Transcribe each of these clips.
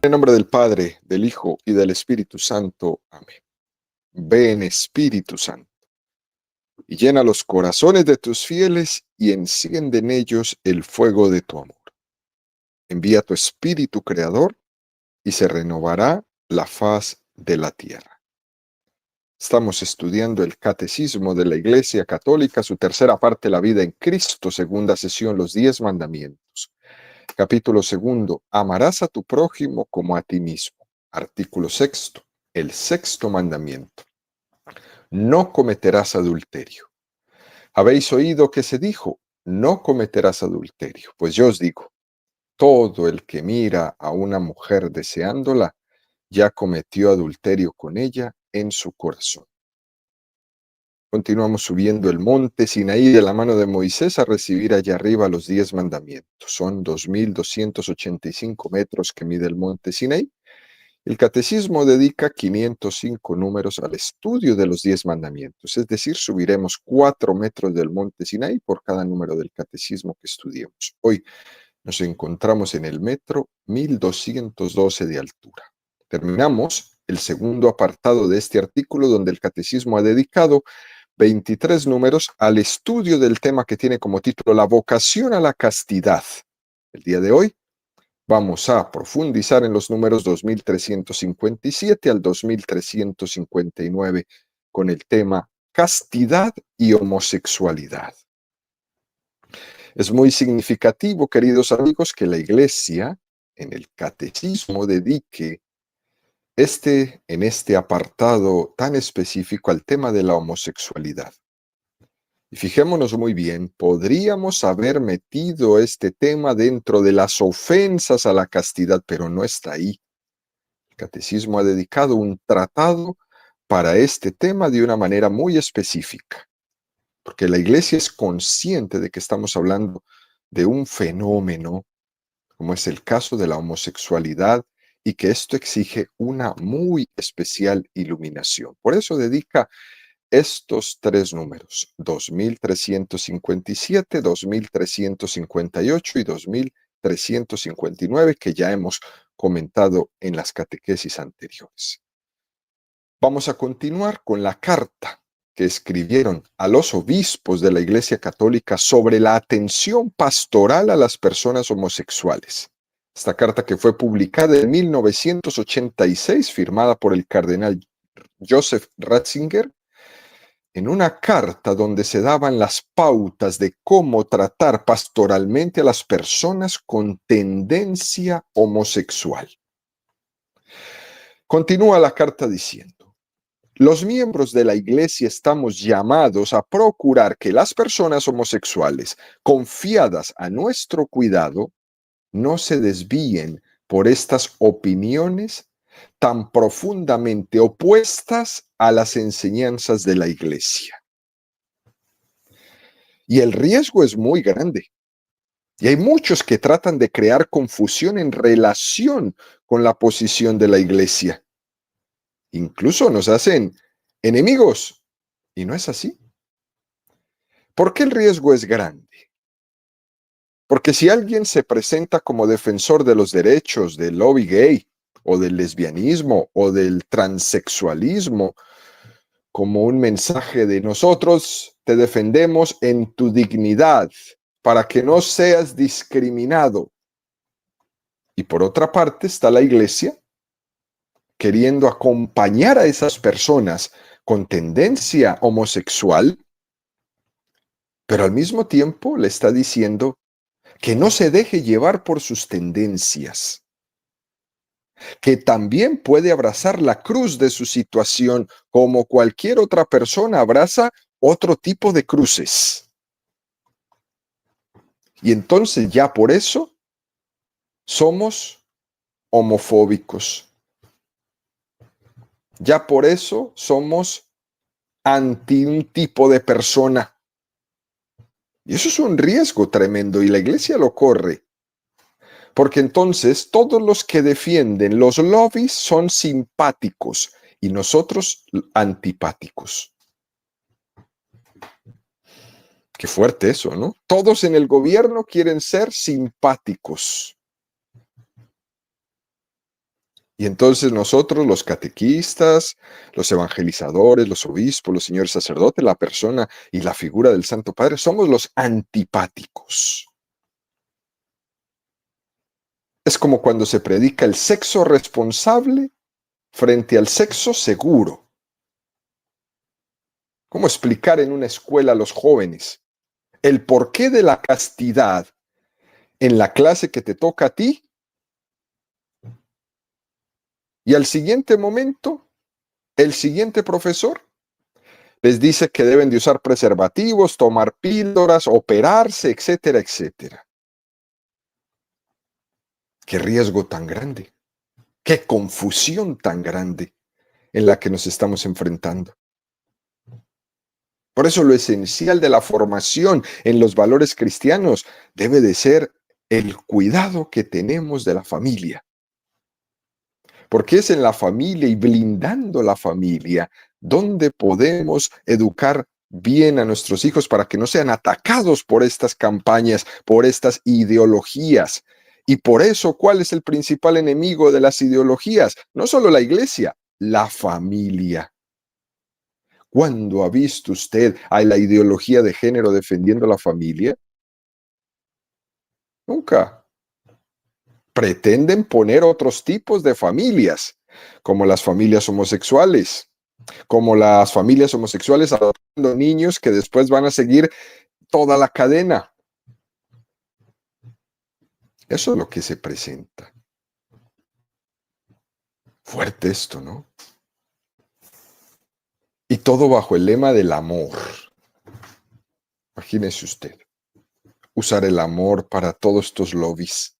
En nombre del Padre, del Hijo y del Espíritu Santo. Amén. Ven, Espíritu Santo, y llena los corazones de tus fieles y enciende en ellos el fuego de tu amor. Envía tu Espíritu Creador y se renovará la faz de la tierra. Estamos estudiando el Catecismo de la Iglesia Católica, su tercera parte, la vida en Cristo, segunda sesión, los 10 mandamientos. Capítulo segundo, amarás a tu prójimo como a ti mismo. Artículo sexto, el sexto mandamiento. No cometerás adulterio. Habéis oído que se dijo, no cometerás adulterio. Pues yo os digo, todo el que mira a una mujer deseándola, ya cometió adulterio con ella en su corazón. Continuamos subiendo el monte Sinaí de la mano de Moisés a recibir allá arriba los 10 mandamientos. Son 2.285 metros que mide el monte Sinaí. El catecismo dedica 505 números al estudio de los 10 mandamientos, es decir, subiremos 4 metros del monte Sinaí por cada número del catecismo que estudiemos. Hoy nos encontramos en el metro 1212 de altura. Terminamos el segundo apartado de este artículo donde el catecismo ha dedicado 23 números al estudio del tema que tiene como título la vocación a la castidad. El día de hoy vamos a profundizar en los números 2357 al 2359 con el tema castidad y homosexualidad. Es muy significativo, queridos amigos, que la Iglesia en el catecismo dedique en este apartado tan específico al tema de la homosexualidad. Y fijémonos muy bien, podríamos haber metido este tema dentro de las ofensas a la castidad, pero no está ahí. El catecismo ha dedicado un tratado para este tema de una manera muy específica, porque la Iglesia es consciente de que estamos hablando de un fenómeno, como es el caso de la homosexualidad, y que esto exige una muy especial iluminación. Por eso dedica estos 3 números, 2357, 2358 y 2359, que ya hemos comentado en las catequesis anteriores. Vamos a continuar con la carta que escribieron a los obispos de la Iglesia Católica sobre la atención pastoral a las personas homosexuales. Esta carta, que fue publicada en 1986, firmada por el cardenal Joseph Ratzinger, en una carta donde se daban las pautas de cómo tratar pastoralmente a las personas con tendencia homosexual. Continúa la carta diciendo: los miembros de la Iglesia estamos llamados a procurar que las personas homosexuales, confiadas a nuestro cuidado, no se desvíen por estas opiniones tan profundamente opuestas a las enseñanzas de la Iglesia. Y el riesgo es muy grande. Y hay muchos que tratan de crear confusión en relación con la posición de la Iglesia. Incluso nos hacen enemigos. Y no es así. ¿Por qué el riesgo es grande? Porque si alguien se presenta como defensor de los derechos del lobby gay, o del lesbianismo, o del transexualismo, como un mensaje de nosotros te defendemos en tu dignidad, para que no seas discriminado. Y por otra parte está la Iglesia queriendo acompañar a esas personas con tendencia homosexual, pero al mismo tiempo le está diciendo que no se deje llevar por sus tendencias, que también puede abrazar la cruz de su situación como cualquier otra persona abraza otro tipo de cruces. Y entonces ya por eso somos homofóbicos. Ya por eso somos anti un tipo de persona. Y eso es un riesgo tremendo y la Iglesia lo corre. Porque entonces todos los que defienden los lobbies son simpáticos y nosotros antipáticos. Qué fuerte eso, ¿no? Todos en el gobierno quieren ser simpáticos. Y entonces nosotros, los catequistas, los evangelizadores, los obispos, los señores sacerdotes, la persona y la figura del Santo Padre, somos los antipáticos. Es como cuando se predica el sexo responsable frente al sexo seguro. ¿Cómo explicar en una escuela a los jóvenes el porqué de la castidad en la clase que te toca a ti? Y al siguiente momento, el siguiente profesor les dice que deben de usar preservativos, tomar píldoras, operarse, etcétera, etcétera. Qué riesgo tan grande, qué confusión tan grande en la que nos estamos enfrentando. Por eso lo esencial de la formación en los valores cristianos debe de ser el cuidado que tenemos de la familia. Porque es en la familia y blindando la familia donde podemos educar bien a nuestros hijos para que no sean atacados por estas campañas, por estas ideologías. Y por eso, ¿cuál es el principal enemigo de las ideologías? No solo la iglesia, la familia. ¿Cuándo ha visto usted a la ideología de género defendiendo la familia? Nunca. Pretenden poner otros tipos de familias, como las familias homosexuales, como las familias homosexuales adoptando niños que después van a seguir toda la cadena. Eso es lo que se presenta. Fuerte esto, ¿no? Y todo bajo el lema del amor. Imagínese usted, usar el amor para todos estos lobbies.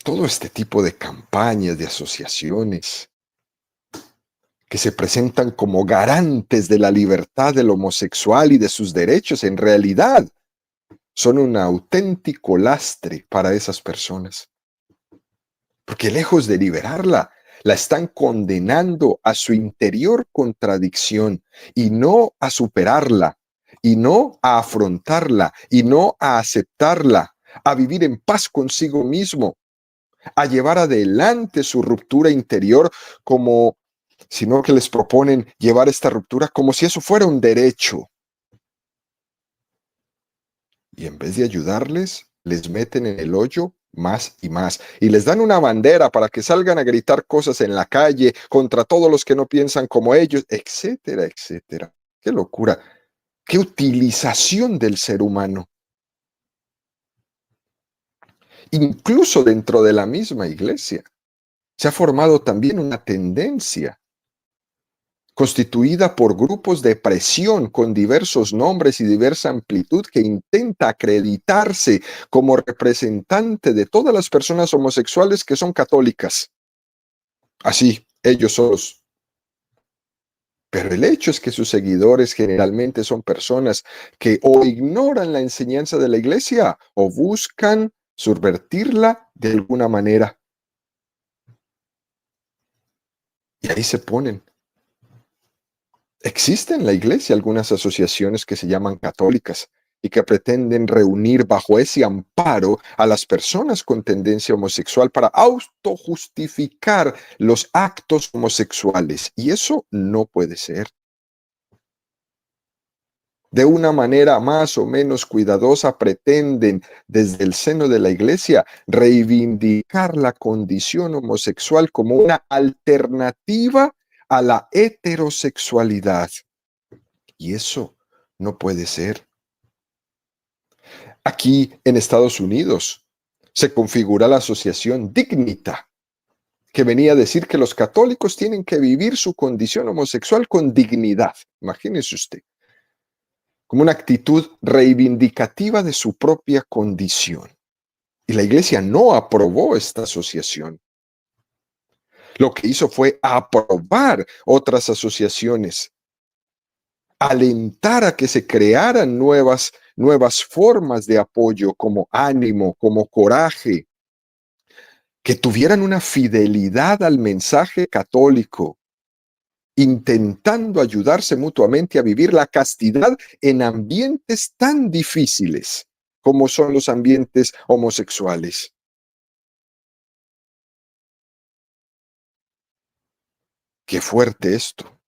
Todo este tipo de campañas, de asociaciones, que se presentan como garantes de la libertad del homosexual y de sus derechos, en realidad son un auténtico lastre para esas personas. Porque lejos de liberarla, la están condenando a su interior contradicción y no a superarla, y no a afrontarla, y no a aceptarla, a vivir en paz consigo mismo, a llevar adelante su ruptura interior como, sino que les proponen llevar esta ruptura como si eso fuera un derecho. Y en vez de ayudarles, les meten en el hoyo más y más. Y les dan una bandera para que salgan a gritar cosas en la calle contra todos los que no piensan como ellos, etcétera, etcétera. Qué locura. Qué utilización del ser humano. Incluso dentro de la misma iglesia se ha formado también una tendencia constituida por grupos de presión con diversos nombres y diversa amplitud que intenta acreditarse como representante de todas las personas homosexuales que son católicas. Así, ellos solos. Pero el hecho es que sus seguidores generalmente son personas que o ignoran la enseñanza de la iglesia o buscan subvertirla de alguna manera. Y ahí se ponen. Existen en la iglesia algunas asociaciones que se llaman católicas y que pretenden reunir bajo ese amparo a las personas con tendencia homosexual para autojustificar los actos homosexuales. Y eso no puede ser. De una manera más o menos cuidadosa pretenden desde el seno de la iglesia reivindicar la condición homosexual como una alternativa a la heterosexualidad. Y eso no puede ser. Aquí en Estados Unidos se configura la asociación Dignita, que venía a decir que los católicos tienen que vivir su condición homosexual con dignidad. Imagínese usted, como una actitud reivindicativa de su propia condición. Y la iglesia no aprobó esta asociación. Lo que hizo fue aprobar otras asociaciones, alentar a que se crearan nuevas formas de apoyo como ánimo, como coraje, que tuvieran una fidelidad al mensaje católico, intentando ayudarse mutuamente a vivir la castidad en ambientes tan difíciles como son los ambientes homosexuales. Qué fuerte esto.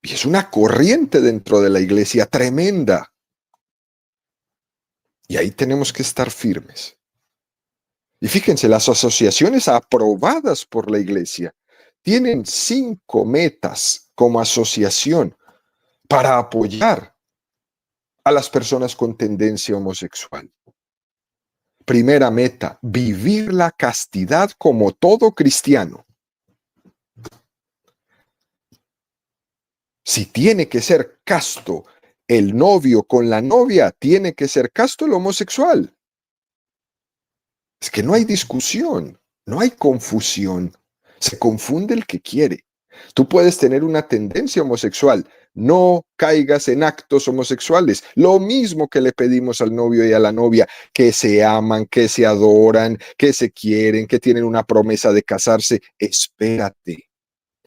Y es una corriente dentro de la iglesia tremenda. Y ahí tenemos que estar firmes. Y fíjense, las asociaciones aprobadas por la iglesia tienen 5 metas como asociación para apoyar a las personas con tendencia homosexual. Primera meta, vivir la castidad como todo cristiano. Si tiene que ser casto el novio con la novia, tiene que ser casto el homosexual. Es que no hay discusión, no hay confusión. Se confunde el que quiere. Tú puedes tener una tendencia homosexual, no caigas en actos homosexuales. Lo mismo que le pedimos al novio y a la novia, que se aman, que se adoran, que se quieren, que tienen una promesa de casarse. Espérate.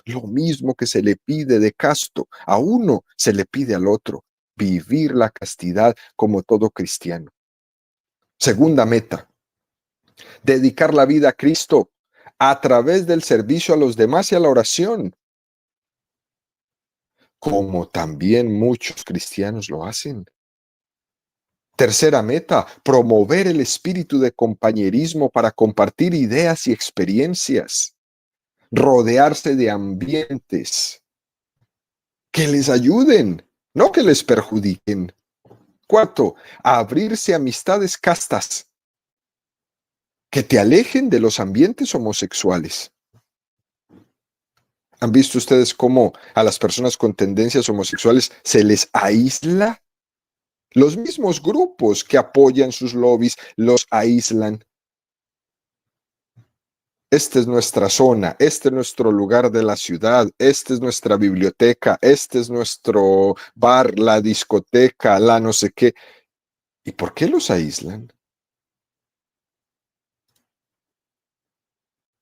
Lo mismo que se le pide de casto, a uno se le pide al otro, vivir la castidad como todo cristiano. Segunda meta, dedicar la vida a Cristo a través del servicio a los demás y a la oración, como también muchos cristianos lo hacen. Tercera meta, promover el espíritu de compañerismo para compartir ideas y experiencias, rodearse de ambientes que les ayuden, no que les perjudiquen. Cuarto, abrirse a amistades castas que te alejen de los ambientes homosexuales. ¿Han visto ustedes cómo a las personas con tendencias homosexuales se les aísla? Los mismos grupos que apoyan sus lobbies los aíslan. Esta es nuestra zona, este es nuestro lugar de la ciudad, esta es nuestra biblioteca, este es nuestro bar, la discoteca, la no sé qué. ¿Y por qué los aíslan?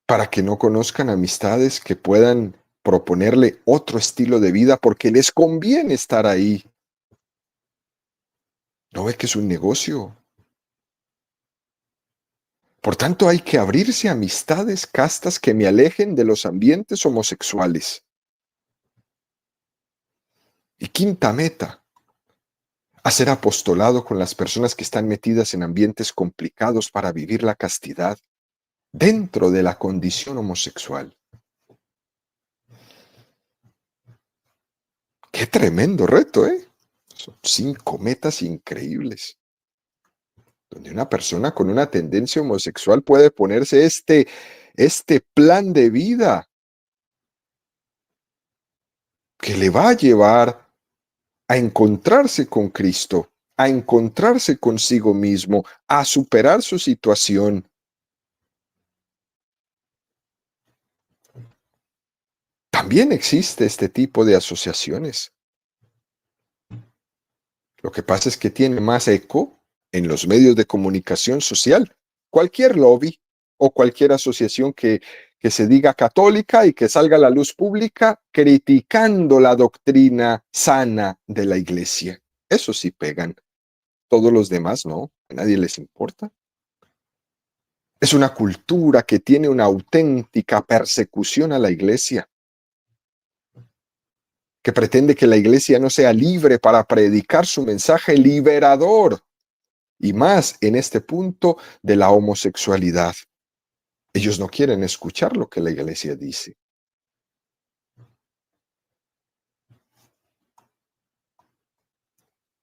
Para que no conozcan amistades que puedan proponerle otro estilo de vida porque les conviene estar ahí. ¿No ve que es un negocio? Por tanto, hay que abrirse a amistades castas que me alejen de los ambientes homosexuales. Y quinta meta, hacer apostolado con las personas que están metidas en ambientes complicados para vivir la castidad dentro de la condición homosexual. Qué tremendo reto, ¿eh? Son 5 metas increíbles, donde una persona con una tendencia homosexual puede ponerse este plan de vida que le va a llevar a encontrarse con Cristo, a encontrarse consigo mismo, a superar su situación. También existe este tipo de asociaciones. Lo que pasa es que tiene más eco en los medios de comunicación social. Cualquier lobby o cualquier asociación que se diga católica y que salga a la luz pública criticando la doctrina sana de la iglesia. Eso sí pegan. Todos los demás no, a nadie les importa. Es una cultura que tiene una auténtica persecución a la iglesia, que pretende que la iglesia no sea libre para predicar su mensaje liberador, y más en este punto de la homosexualidad. Ellos no quieren escuchar lo que la iglesia dice.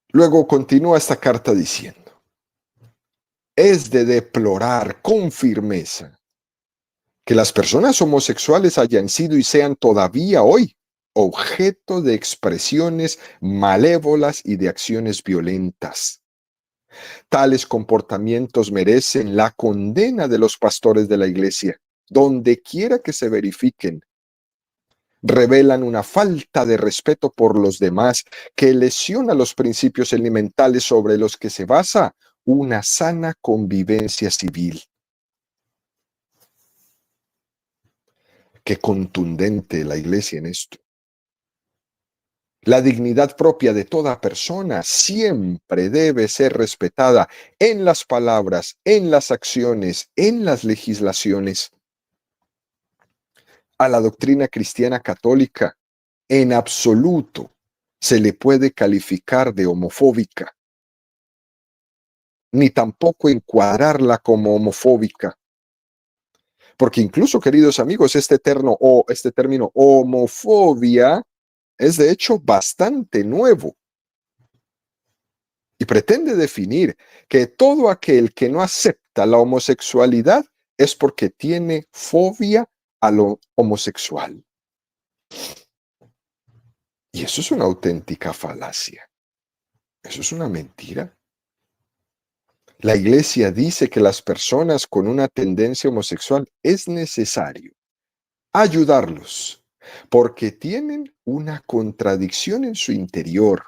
Luego continúa esta carta diciendo: es de deplorar con firmeza que las personas homosexuales hayan sido y sean todavía hoy objeto de expresiones malévolas y de acciones violentas. Tales comportamientos merecen la condena de los pastores de la iglesia, donde quiera que se verifiquen. Revelan una falta de respeto por los demás que lesiona los principios elementales sobre los que se basa una sana convivencia civil. Qué contundente la iglesia en esto. La dignidad propia de toda persona siempre debe ser respetada en las palabras, en las acciones, en las legislaciones. A la doctrina cristiana católica, en absoluto, se le puede calificar de homofóbica, ni tampoco encuadrarla como homofóbica. Porque incluso, queridos amigos, este término homofobia es de hecho bastante nuevo y pretende definir que todo aquel que no acepta la homosexualidad es porque tiene fobia a lo homosexual. Y eso es una auténtica falacia. Eso es una mentira. La Iglesia dice que las personas con una tendencia homosexual es necesario ayudarlos porque tienen una contradicción en su interior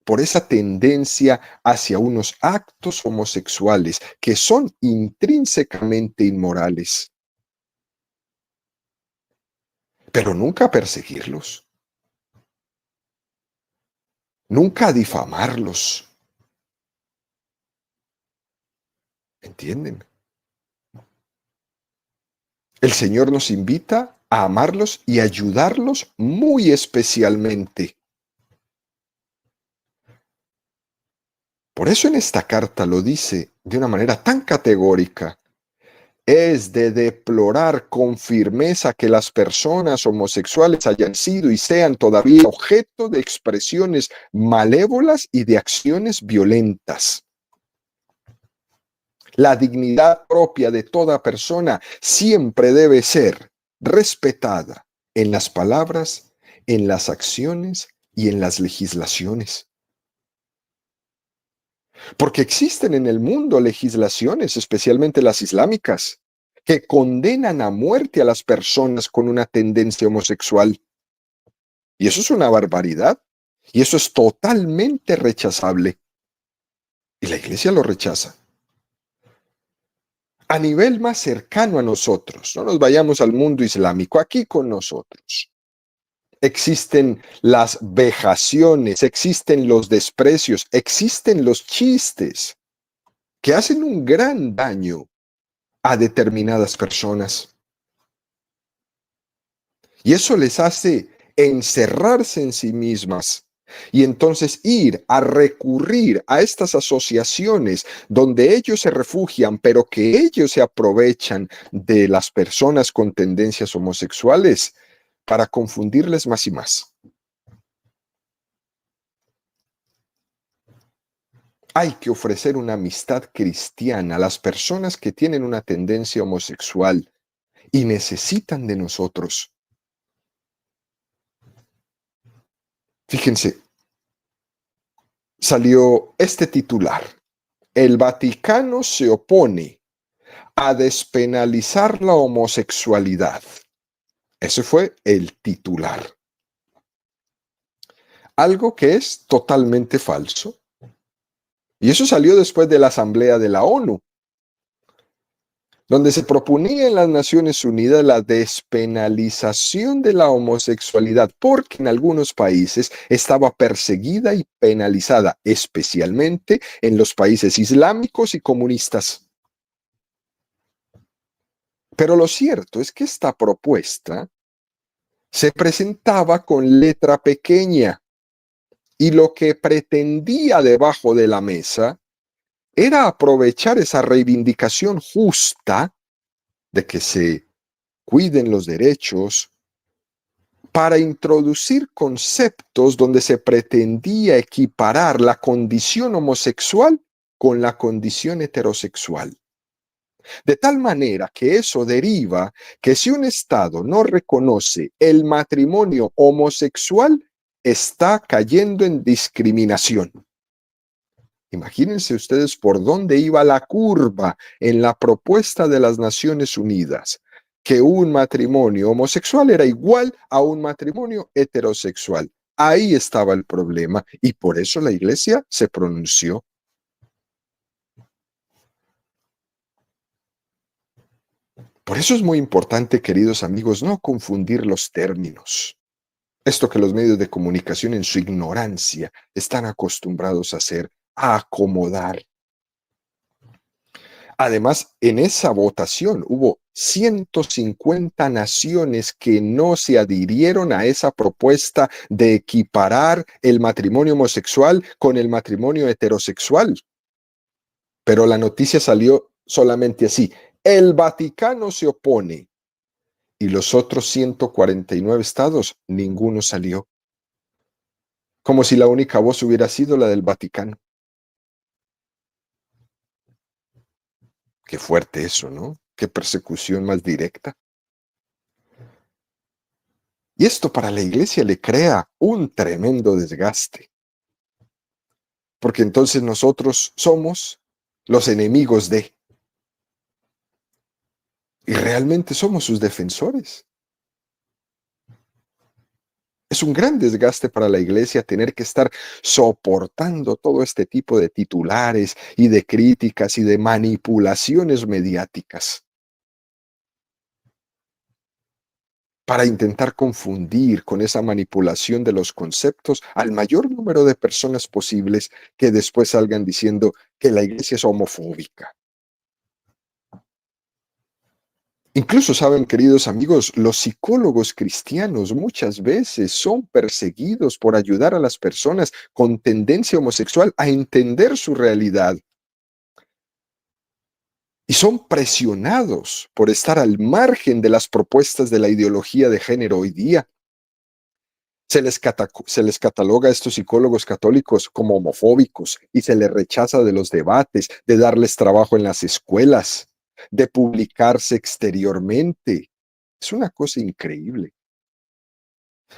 por esa tendencia hacia unos actos homosexuales que son intrínsecamente inmorales, pero nunca perseguirlos, nunca difamarlos, ¿entienden? El Señor nos invita a amarlos y ayudarlos muy especialmente. Por eso en esta carta lo dice de una manera tan categórica. Es de deplorar con firmeza que las personas homosexuales hayan sido y sean todavía objeto de expresiones malévolas y de acciones violentas. La dignidad propia de toda persona siempre debe ser respetada en las palabras, en las acciones y en las legislaciones. Porque existen en el mundo legislaciones, especialmente las islámicas, que condenan a muerte a las personas con una tendencia homosexual. Y eso es una barbaridad. Y eso es totalmente rechazable. Y la Iglesia lo rechaza. A nivel más cercano a nosotros, no nos vayamos al mundo islámico, aquí con nosotros. Existen las vejaciones, existen los desprecios, existen los chistes que hacen un gran daño a determinadas personas. Y eso les hace encerrarse en sí mismas y entonces ir a recurrir a estas asociaciones donde ellos se refugian, pero que ellos se aprovechan de las personas con tendencias homosexuales para confundirles más y más. Hay que ofrecer una amistad cristiana a las personas que tienen una tendencia homosexual y necesitan de nosotros. Fíjense, salió este titular. El Vaticano se opone a despenalizar la homosexualidad. Ese fue el titular. Algo que es totalmente falso. Y eso salió después de la Asamblea de la ONU, donde se proponía en las Naciones Unidas la despenalización de la homosexualidad, porque en algunos países estaba perseguida y penalizada, especialmente en los países islámicos y comunistas. Pero lo cierto es que esta propuesta se presentaba con letra pequeña y lo que pretendía debajo de la mesa era aprovechar esa reivindicación justa de que se cuiden los derechos para introducir conceptos donde se pretendía equiparar la condición homosexual con la condición heterosexual. De tal manera que eso deriva que si un Estado no reconoce el matrimonio homosexual, está cayendo en discriminación. Imagínense ustedes por dónde iba la curva en la propuesta de las Naciones Unidas, que un matrimonio homosexual era igual a un matrimonio heterosexual. Ahí estaba el problema y por eso la Iglesia se pronunció. Por eso es muy importante, queridos amigos, no confundir los términos. Esto que los medios de comunicación en su ignorancia están acostumbrados a hacer, a acomodar. Además, en esa votación hubo 150 naciones que no se adhirieron a esa propuesta de equiparar el matrimonio homosexual con el matrimonio heterosexual. Pero la noticia salió solamente así. El Vaticano se opone y los otros 149 estados, ninguno salió. Como si la única voz hubiera sido la del Vaticano. Qué fuerte eso, ¿no? Qué persecución más directa. Y esto para la iglesia le crea un tremendo desgaste, porque entonces nosotros somos los enemigos de, y realmente somos sus defensores. Es un gran desgaste para la iglesia tener que estar soportando todo este tipo de titulares y de críticas y de manipulaciones mediáticas para intentar confundir con esa manipulación de los conceptos al mayor número de personas posibles que después salgan diciendo que la iglesia es homofóbica. Incluso saben, queridos amigos, los psicólogos cristianos muchas veces son perseguidos por ayudar a las personas con tendencia homosexual a entender su realidad. Y son presionados por estar al margen de las propuestas de la ideología de género hoy día. Se les cataloga a estos psicólogos católicos como homofóbicos y se les rechaza de los debates, de darles trabajo en las escuelas, de publicarse exteriormente. Es una cosa increíble.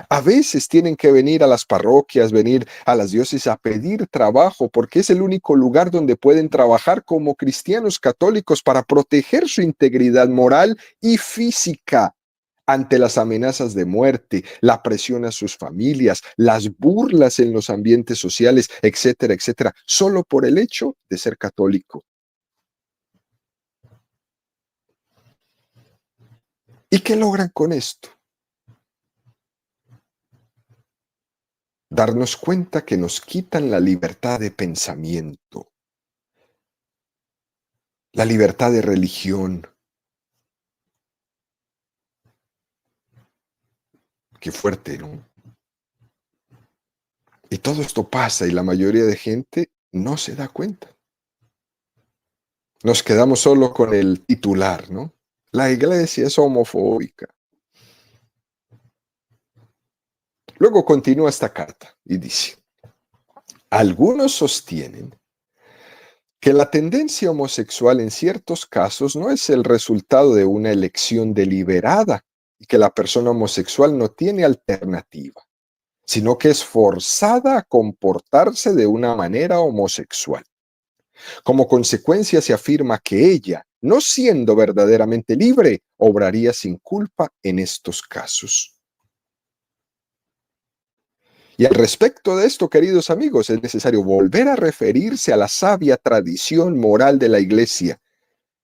A veces tienen que venir a las parroquias, venir a las diócesis a pedir trabajo porque es el único lugar donde pueden trabajar como cristianos católicos para proteger su integridad moral y física ante las amenazas de muerte, la presión a sus familias, las burlas en los ambientes sociales, etcétera, etcétera, solo por el hecho de ser católico. ¿Y qué logran con esto? Darnos cuenta que nos quitan la libertad de pensamiento, la libertad de religión. Qué fuerte, ¿no? Y todo esto pasa y la mayoría de gente no se da cuenta. Nos quedamos solo con el titular, ¿no? La iglesia es homofóbica. Luego continúa esta carta y dice, algunos sostienen que la tendencia homosexual en ciertos casos no es el resultado de una elección deliberada y que la persona homosexual no tiene alternativa, sino que es forzada a comportarse de una manera homosexual. Como consecuencia, se afirma que ella, no siendo verdaderamente libre, obraría sin culpa en estos casos. Y al respecto de esto, queridos amigos, es necesario volver a referirse a la sabia tradición moral de la Iglesia,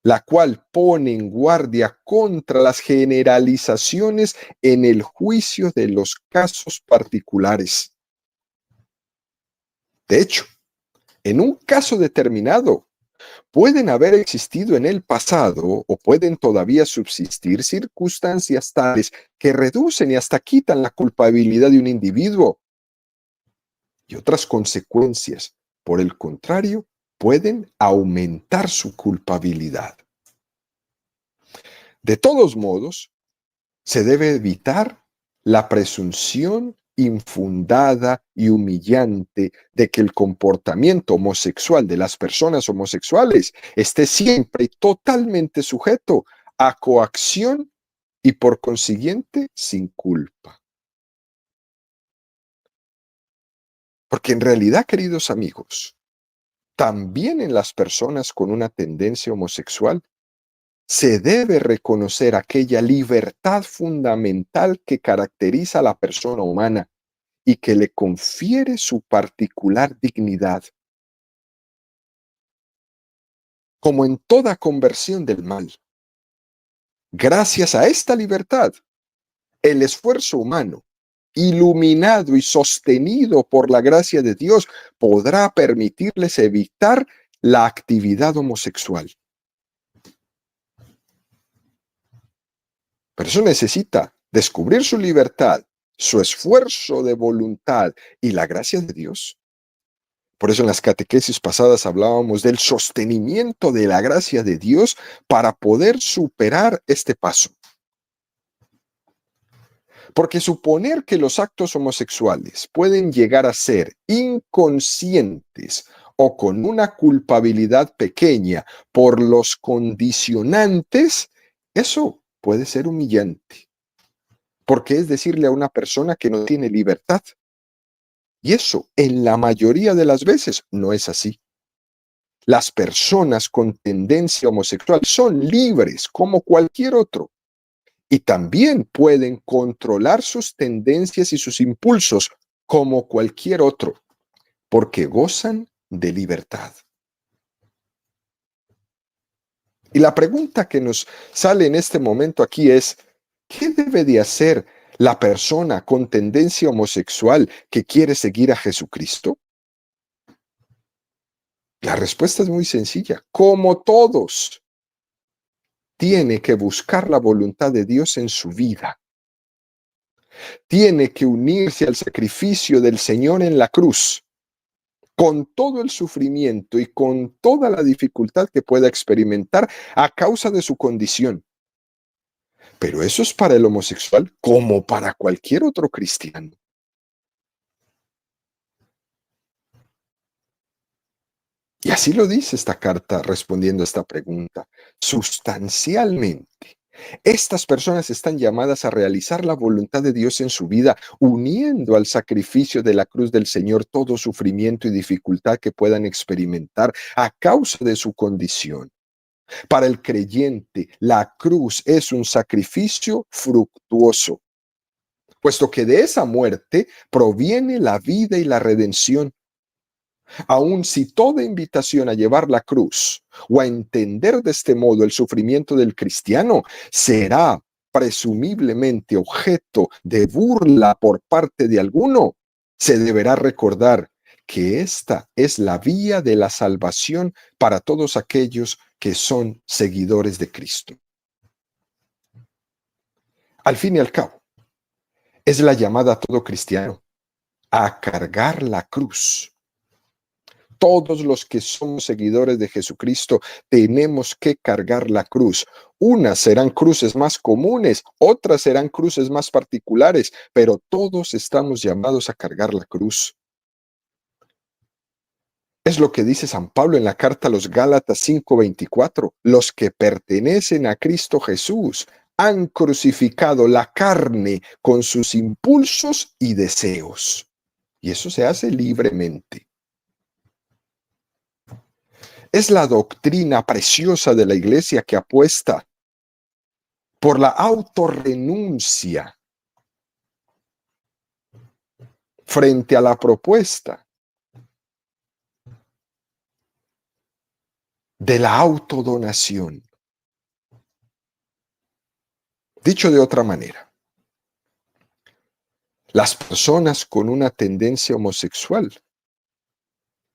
la cual pone en guardia contra las generalizaciones en el juicio de los casos particulares. De hecho, en un caso determinado, pueden haber existido en el pasado o pueden todavía subsistir circunstancias tales que reducen y hasta quitan la culpabilidad de un individuo. Y otras consecuencias, por el contrario, pueden aumentar su culpabilidad. De todos modos, se debe evitar la presunción infundada y humillante de que el comportamiento homosexual de las personas homosexuales esté siempre y totalmente sujeto a coacción y por consiguiente sin culpa. Porque en realidad, queridos amigos, también en las personas con una tendencia homosexual se debe reconocer aquella libertad fundamental que caracteriza a la persona humana y que le confiere su particular dignidad. Como en toda conversión del mal, gracias a esta libertad, el esfuerzo humano iluminado y sostenido por la gracia de Dios, podrá permitirles evitar la actividad homosexual. Pero eso necesita descubrir su libertad, su esfuerzo de voluntad y la gracia de Dios. Por eso en las catequesis pasadas hablábamos del sostenimiento de la gracia de Dios para poder superar este paso. Porque suponer que los actos homosexuales pueden llegar a ser inconscientes o con una culpabilidad pequeña por los condicionantes, eso puede ser humillante. Porque es decirle a una persona que no tiene libertad. Y eso, en la mayoría de las veces, no es así. Las personas con tendencia homosexual son libres como cualquier otro y también pueden controlar sus tendencias y sus impulsos como cualquier otro, porque gozan de libertad. Y la pregunta que nos sale en este momento aquí es, ¿qué debe de hacer la persona con tendencia homosexual que quiere seguir a Jesucristo? La respuesta es muy sencilla. Como todos, tiene que buscar la voluntad de Dios en su vida. Tiene que unirse al sacrificio del Señor en la cruz, con todo el sufrimiento y con toda la dificultad que pueda experimentar a causa de su condición. Pero eso es para el homosexual como para cualquier otro cristiano. Y así lo dice esta carta respondiendo a esta pregunta. Sustancialmente, estas personas están llamadas a realizar la voluntad de Dios en su vida, uniendo al sacrificio de la cruz del Señor todo sufrimiento y dificultad que puedan experimentar a causa de su condición. Para el creyente, la cruz es un sacrificio fructuoso, puesto que de esa muerte proviene la vida y la redención. Aun si toda invitación a llevar la cruz o a entender de este modo el sufrimiento del cristiano será presumiblemente objeto de burla por parte de alguno, se deberá recordar que esta es la vía de la salvación para todos aquellos que son seguidores de Cristo. Al fin y al cabo, es la llamada a todo cristiano a cargar la cruz. Todos los que somos seguidores de Jesucristo tenemos que cargar la cruz. Unas serán cruces más comunes, otras serán cruces más particulares, pero todos estamos llamados a cargar la cruz. Es lo que dice San Pablo en la carta a los Gálatas 5:24. Los que pertenecen a Cristo Jesús han crucificado la carne con sus impulsos y deseos. Y eso se hace libremente. Es la doctrina preciosa de la Iglesia que apuesta por la autorrenuncia frente a la propuesta de la autodonación. Dicho de otra manera, las personas con una tendencia homosexual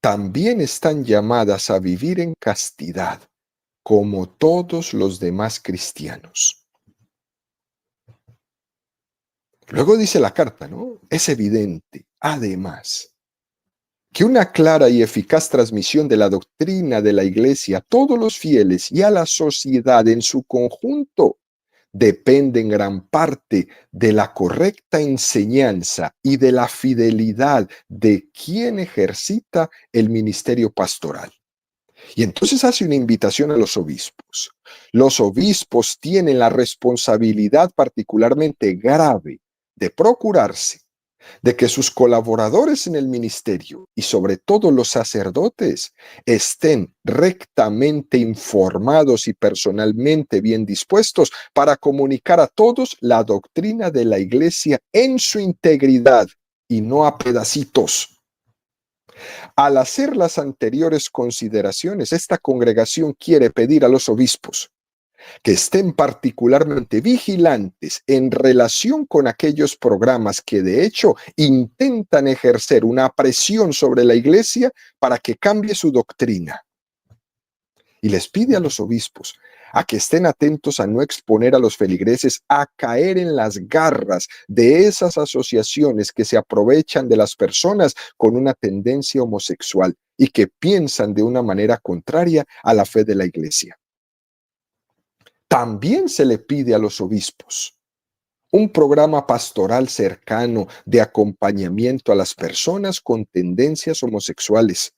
también están llamadas a vivir en castidad, como todos los demás cristianos. Luego dice la carta, ¿no? Es evidente, además, que una clara y eficaz transmisión de la doctrina de la Iglesia a todos los fieles y a la sociedad en su conjunto depende en gran parte de la correcta enseñanza y de la fidelidad de quien ejercita el ministerio pastoral. Y entonces hace una invitación a los obispos. Los obispos tienen la responsabilidad particularmente grave de procurarse de que sus colaboradores en el ministerio y sobre todo los sacerdotes estén rectamente informados y personalmente bien dispuestos para comunicar a todos la doctrina de la Iglesia en su integridad y no a pedacitos. Al hacer las anteriores consideraciones, esta congregación quiere pedir a los obispos que estén particularmente vigilantes en relación con aquellos programas que de hecho intentan ejercer una presión sobre la iglesia para que cambie su doctrina. Y les pide a los obispos a que estén atentos a no exponer a los feligreses a caer en las garras de esas asociaciones que se aprovechan de las personas con una tendencia homosexual y que piensan de una manera contraria a la fe de la iglesia. También se le pide a los obispos un programa pastoral cercano de acompañamiento a las personas con tendencias homosexuales.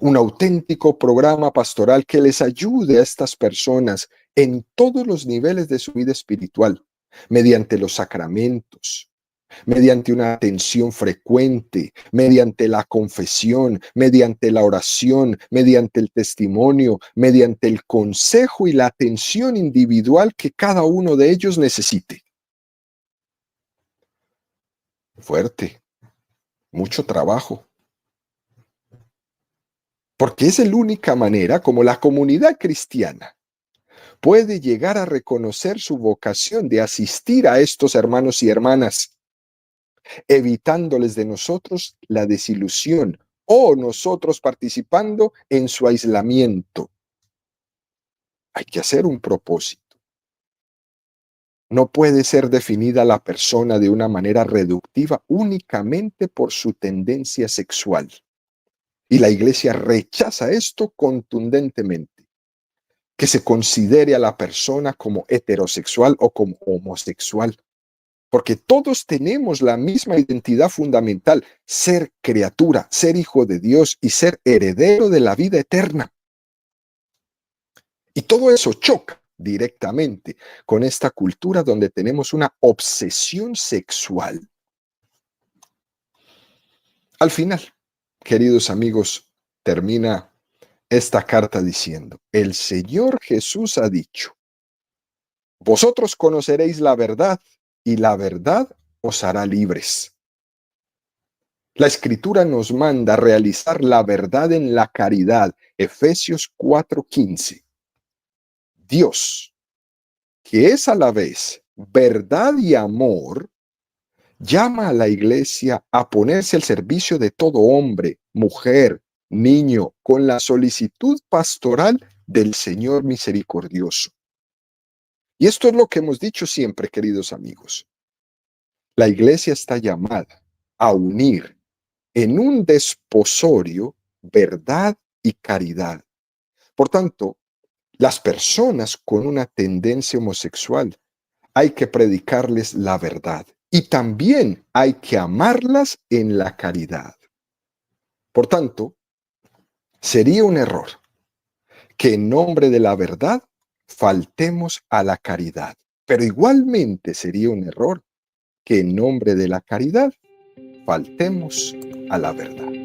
Un auténtico programa pastoral que les ayude a estas personas en todos los niveles de su vida espiritual, mediante los sacramentos, mediante una atención frecuente, mediante la confesión, mediante la oración, mediante el testimonio, mediante el consejo y la atención individual que cada uno de ellos necesite. Fuerte, mucho trabajo. Porque es la única manera como la comunidad cristiana puede llegar a reconocer su vocación de asistir a estos hermanos y hermanas, evitándoles de nosotros la desilusión o nosotros participando en su aislamiento. Hay que hacer un propósito. No puede ser definida la persona de una manera reductiva únicamente por su tendencia sexual. Y la iglesia rechaza esto contundentemente. Que se considere a la persona como heterosexual o como homosexual. Porque todos tenemos la misma identidad fundamental, ser criatura, ser hijo de Dios y ser heredero de la vida eterna. Y todo eso choca directamente con esta cultura donde tenemos una obsesión sexual. Al final, queridos amigos, termina esta carta diciendo, el Señor Jesús ha dicho, vosotros conoceréis la verdad y la verdad os hará libres. La Escritura nos manda a realizar la verdad en la caridad. Efesios 4:15. Dios, que es a la vez verdad y amor, llama a la iglesia a ponerse al servicio de todo hombre, mujer, niño, con la solicitud pastoral del Señor misericordioso. Y esto es lo que hemos dicho siempre, queridos amigos. La iglesia está llamada a unir en un desposorio verdad y caridad. Por tanto, las personas con una tendencia homosexual hay que predicarles la verdad y también hay que amarlas en la caridad. Por tanto, sería un error que en nombre de la verdad faltemos a la caridad, pero igualmente sería un error que en nombre de la caridad faltemos a la verdad.